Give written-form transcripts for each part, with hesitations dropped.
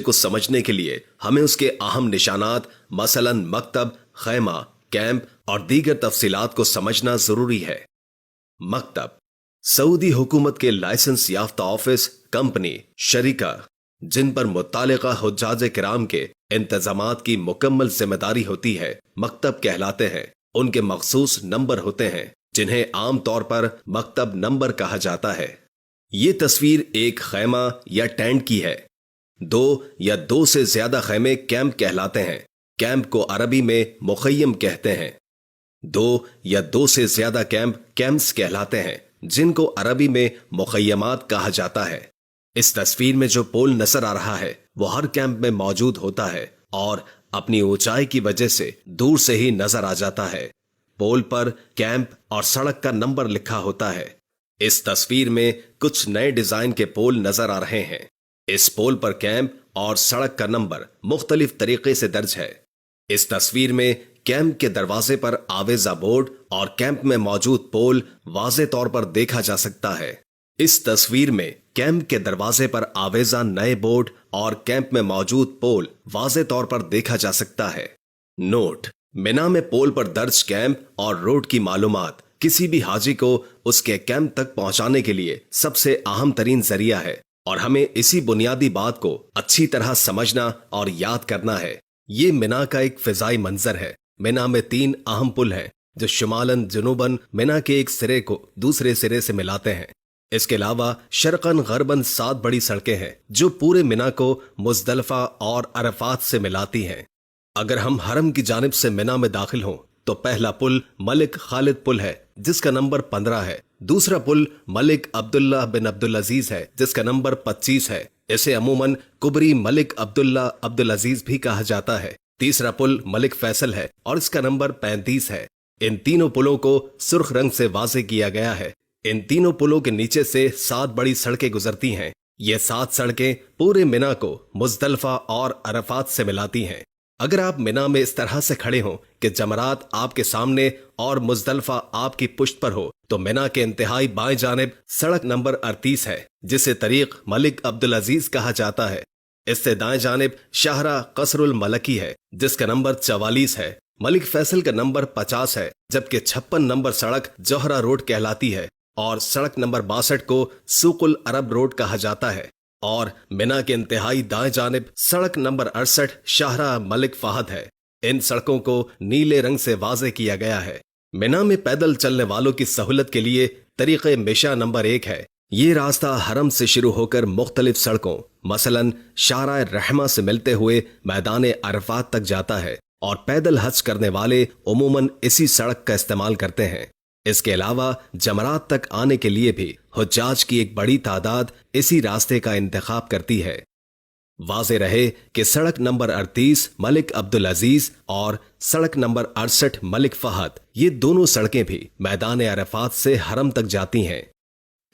کو समझने के लिए हमें उसके अहम निशानात मसलन मकतब, खैमा, कैंप और दीगर तफसीलात को समझना जरूरी है। मकतब सऊदी हुकूमत के लाइसेंस याफ्ता ऑफिस, कंपनी, शरीका जिन पर मुत्तालिका हुज्जाज किराम के इंतजामात की मुकम्मल जिम्मेदारी होती है, मकतब कहलाते हैं। उनके मखसूस नंबर होते हैं जिन्हें आम तौर पर मकतब नंबर कहा जाता है। ये तस्वीर एक खैमा या टेंट की है। दो या दो से ज्यादा खैमे कैंप कहलाते हैं। कैंप को अरबी में मुखय्यम कहते हैं। दो या दो से ज्यादा कैंप कैंप्स कहलाते हैं, जिनको अरबी में मुखय्यमात कहा जाता है। इस तस्वीर में जो पोल नजर आ रहा है वो हर कैंप में मौजूद होता है और अपनी ऊंचाई की वजह से दूर से ही नजर आ जाता है। पोल पर कैंप और सड़क का नंबर लिखा होता है। इस तस्वीर में कुछ नए डिजाइन के पोल नजर आ रहे हैं। इस पोल पर कैंप और सड़क का नंबर मुख्तलिफ तरीके से दर्ज है। इस तस्वीर में कैंप के दरवाजे पर आवेजा बोर्ड और कैंप में मौजूद पोल वाज़े तौर पर देखा जा सकता है। इस तस्वीर में कैंप के दरवाजे पर आवेजा नए बोर्ड और कैंप में मौजूद पोल वाज़े तौर पर देखा जा सकता है। नोट: मिना में पोल पर दर्ज कैंप और रोड की मालूमात किसी भी हाजी को उसके कैंप तक पहुंचाने के लिए सबसे अहम तरीन जरिया है और हमें इसी बुनियादी बात को अच्छी तरह समझना और याद करना है। ये मिना का एक फिजाई मंजर है। मिना में 3 अहम पुल हैं जो शुमालन जुनूबन मिना के एक सिरे को दूसरे सिरे से मिलाते हैं। इसके अलावा शर्कन गरबन 7 बड़ी सड़कें हैं जो पूरे मिना को मुज़दलिफा और अरफात से मिलाती हैं। अगर हम हरम की जानिब से मिना में दाखिल हों तो पहला पुल मलिक खालिद पुल है जिसका नंबर 15 है। दूसरा पुल मलिक अब्दुल्ला बिन अब्दुल अजीज है जिसका नंबर 25 है। इसे अमूमन कुबरी मलिक अब्दुल्ला अब्दुल अजीज भी कहा जाता है। तीसरा पुल मलिक फैसल है और इसका नंबर 35 है। इन तीनों पुलों को सुर्ख रंग से वाज़े किया गया है। इन तीनों पुलों के नीचे से 7 बड़ी सड़कें गुजरती हैं। ये 7 सड़कें पूरे मिना को मुज़दलिफा और अरफात से मिलाती हैं। अगर आप मिना में इस तरह से खड़े हों कि जमरात आपके सामने और मुज़दलिफा आपकी पुश्त पर हो तो मिना के इंतहाई बाएं जानिब सड़क नंबर 38 है जिसे तरीक मलिक अब्दुल अजीज कहा जाता है। इससे दाएं जानिब शाहरा कसरुल मलकी है जिसका नंबर 44 है। मलिक फैसल का नंबर 50 है जबकि 56 नंबर सड़क जोहरा रोड कहलाती है और सड़क नंबर 62 को सूकुल अरब रोड कहा जाता है। और मिना के इंतहाई दाएं जानिब सड़क नंबर 68 शाहरा मलिक फहद है। इन सड़कों को नीले रंग से वाज़े किया गया है। मिना में पैदल चलने वालों की सहूलत के लिए तरीक़े मेशा नंबर 1 है। ये रास्ता हरम से शुरू होकर मुख्तलिफ सड़कों मसलन शारा रहमा से मिलते हुए मैदान अरफात तक जाता है और पैदल हज करने वाले उमूमन इसी सड़क का इस्तेमाल करते हैं। इसके अलावा जमरात तक आने के लिए भी हुज्जाज की एक बड़ी तादाद इसी रास्ते का इंतखाब करती है। वाज़े रहे कि सड़क नंबर 38 मलिक अब्दुल अजीज और सड़क नंबर 68 मलिक फहद ये दोनों सड़कें भी मैदान अरफात से हरम तक जाती हैं।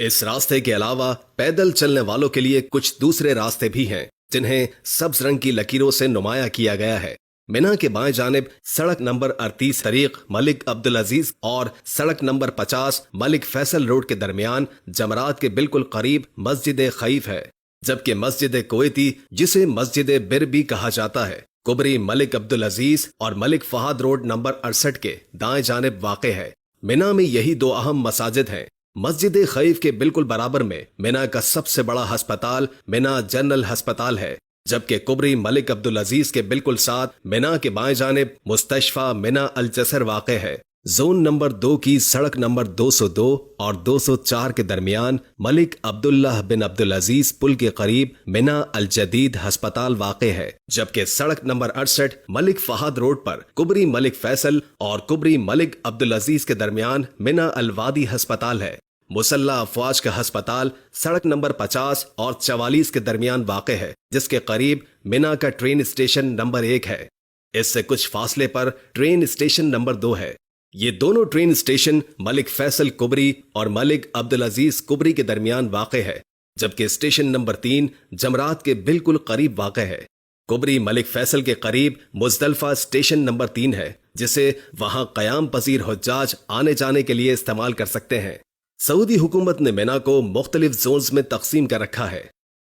इस रास्ते के अलावा पैदल चलने वालों के लिए कुछ दूसरे रास्ते भी हैं जिन्हें सब्ज रंग की लकीरों से नुमाया किया गया है। मिना के बाएं जानिब सड़क नंबर 38 तरीक मलिक अब्दुल अजीज और सड़क नंबर 50 मलिक फैसल रोड के दरमियान जमरात के बिल्कुल करीब मस्जिद खईफ है, जबकि मस्जिद कुवैती जिसे मस्जिद बिर भी कहा जाता है कुबरी मलिक अब्दुल अजीज और मलिक फहद रोड नंबर 68 के दाएं जानिब वाक़े है। मिना में यही 2 अहम मसाजिद हैं। मस्जिद खईफ के बिल्कुल बराबर में मिना का सबसे बड़ा हस्पताल मिना जनरल हस्पताल है, जबकि कुबरी मलिक अब्दुल अजीज के बिल्कुल साथ मिना के बाएं जानिब मुस्तशफा मिना अल जसर वाक़े है। जोन नंबर 2 की सड़क नंबर 202 और 204 के दरमियान मलिक अब्दुल्लाह बिन अब्दुल अजीज पुल के करीब मिना अल जदीद हस्पताल वाक़े है, जबकि सड़क नंबर 68 मलिक फहद रोड पर कुबरी मलिक फैसल और कुबरी मलिक अब्दुल अजीज के दरमियान मिना अल वादी हस्पताल है। मुसल्ला अफवाज का हस्पताल सड़क नंबर 50 और 44 के दरमियान वाक़े है, जिसके करीब मिना का ट्रेन स्टेशन नंबर 1 है। इससे कुछ फासले पर ट्रेन स्टेशन नंबर 2 है। ये दोनों ट्रेन स्टेशन मलिक फैसल कुबरी और मलिक अब्दुल अजीज कुबरी के दरमियान वाक़े है, जबकि स्टेशन नंबर 3 जमरात के बिल्कुल करीब वाक़े है। कुबरी मलिक फैसल के करीब मुज़दलिफा स्टेशन नंबर 3 है, जिसे वहां क़याम पजीर हुज्जाज आने जाने के लिए इस्तेमाल कर सकते हैं। सऊदी हुकूमत ने मिना को मुख्तलिफ जोन्स में तकसीम कर रखा है।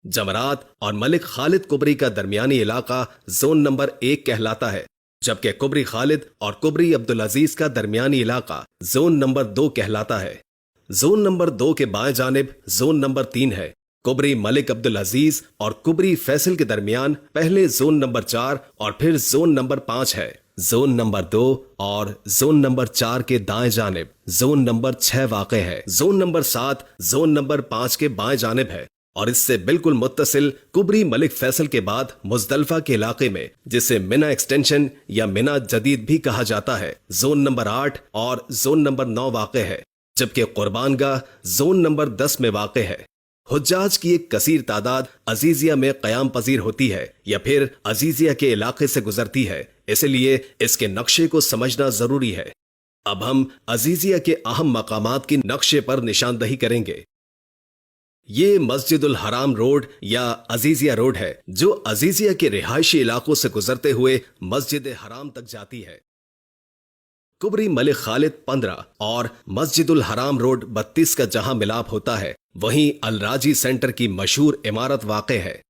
जमरात और मलिक खालिद कुबरी का दरमियानी इलाका जोन नंबर 1 कहलाता है, जबकि कुबरी खालिद और कुबरी अब्दुल अजीज का दरमियानी इलाका जोन नंबर 2 कहलाता है। जोन नंबर 2 के बाएं जानिब जोन नंबर 3 है। कुबरी मलिक अब्दुल अजीज और कुबरी फैसल के दरमियान पहले जोन नंबर 4 और फिर जोन नंबर 5 है। जोन नंबर 2 और जोन नंबर 4 के दाएं जानिब जोन नंबर 6 वाक़ है। जोन नंबर 7 जोन नंबर 5 के बाएं जानिब है और इससे बिल्कुल मुत्तसिल कुबरी मलिक फैसल के बाद मुजदलफा के इलाके में, जिसे मिना एक्सटेंशन या मिना जदीद भी कहा जाता है, जोन नंबर 8 और जोन नंबर 9 वाक़ है, जबकि कुर्बानगाह जोन नंबर 10 में वाक़ है। हुज्जाज की एक कसीर तादाद अजीजिया में क़याम पजीर होती है या फिर अजीजिया के इलाके से गुजरती है, इसलिए इसके नक्शे को समझना जरूरी है। अब हम अजीजिया के अहम मकामात की नक्शे पर निशानदही करेंगे। ये मस्जिदुल हराम रोड या अजीजिया रोड है, जो अजीजिया के रिहायशी इलाकों से गुजरते हुए मस्जिद हराम तक जाती है। कुबरी मलिक खालिद 15 और मस्जिदुल हराम रोड 32 का जहां मिलाप होता है, वहीं अल राजी सेंटर की मशहूर इमारत वाक़े है।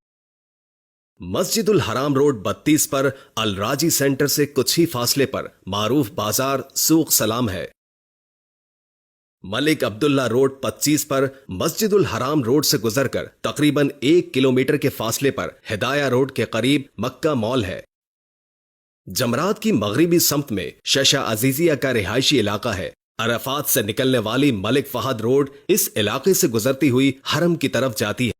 मस्जिदुल हराम रोड 32 पर अल राजी सेंटर से कुछ ही फासले पर मारूफ बाजार सूक सलाम है। मलिक अब्दुल्ला रोड 25 पर मस्जिदुल हराम रोड से गुजरकर तकरीबन 1 किलोमीटर के फासले पर हिदाया रोड के करीब मक्का मॉल है। जमरात की मगरिबी सम्त में शशा अजीजिया का रिहायशी इलाका है। अरफात से निकलने वाली मलिक फहद रोड इस इलाके से गुजरती हुई हरम की तरफ जाती है।